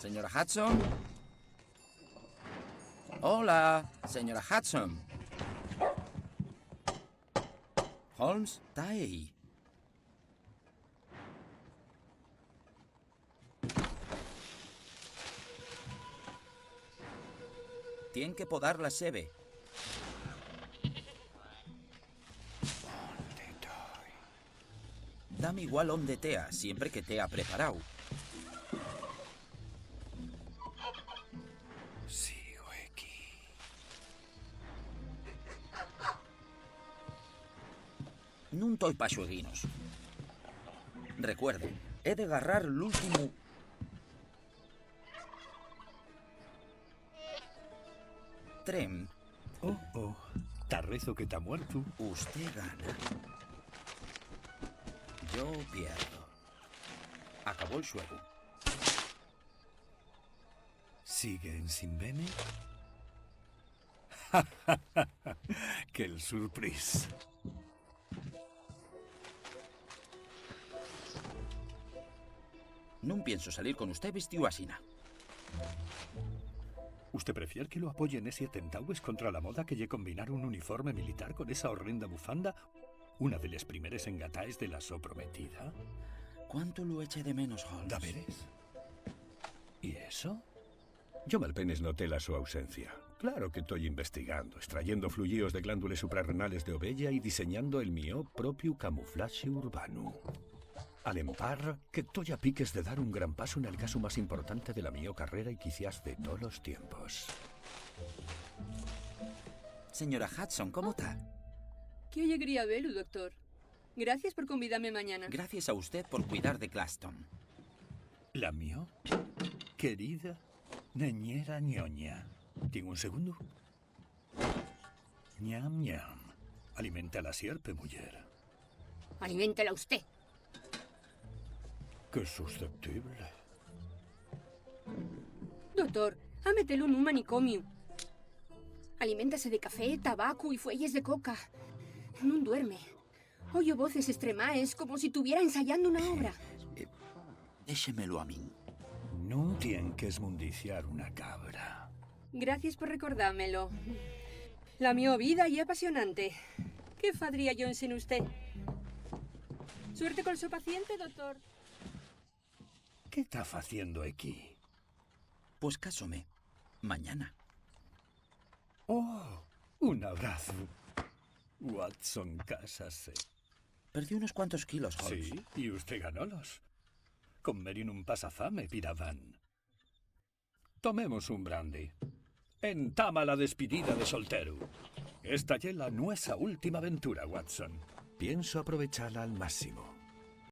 Señora Hudson. Hola, señora Hudson. Holmes, está ahí. Tienen que podar la sebe. Dame igual onde tea, siempre que tea preparado. Sigo aquí. Non toi pa xueguinos. Recuerde, he de agarrar l'último... tren. Oh. Te rezo que te ha muerto. Usted gana. Yo pierdo. Acabó el juego. ¿Siguen sin verme? ¡Qué sorpresa! No pienso salir con usted vestido asina. ¿Usted prefiere que lo apoye en ese atentado contra la moda que lle combinar un uniforme militar con esa horrenda bufanda? Una de las primeras engataes de la so prometida. ¿Cuánto lo eche de menos, Holmes? ¿Da veres? ¿Y eso? Yo malpenes noté la su ausencia. Claro que estoy investigando, extrayendo fluíos de glándulas suprarrenales de ovella y diseñando el mío propio camuflaje urbano. Al empar, que estoy a piques de dar un gran paso en el caso más importante de la mío carrera y quizás de todos los tiempos. Señora Hudson, ¿cómo está? ¡Qué alegría verlo, doctor! Gracias por convidarme mañana. Gracias a usted por cuidar de Claston. ¿La mío? Querida niñera ñoña. ¿Tiene un segundo? Ñam, ñam. Alimenta a la sierpe, mujer. Aliméntela usted. ¡Qué susceptible! Doctor, ámetelo en un manicomio. Aliméntase de café, tabaco y fuelles de coca. No duerme. Oye voces extremaes como si estuviera ensayando una obra. Déjemelo a mí. No tiene que esmundiciar una cabra. Gracias por recordármelo. La mi vida y apasionante. ¿Qué fadría yo sin usted? Suerte con su paciente, doctor. ¿Qué está haciendo aquí? Pues cásome. Mañana. ¡Oh! Un abrazo. Watson, cásase. Perdí unos cuantos kilos, Holmes. Sí, y usted ganólos. Comer en un pasafame, piraban. Tomemos un brandy. Entama la despedida de soltero. Esta es la nuestra última aventura, Watson. Pienso aprovecharla al máximo.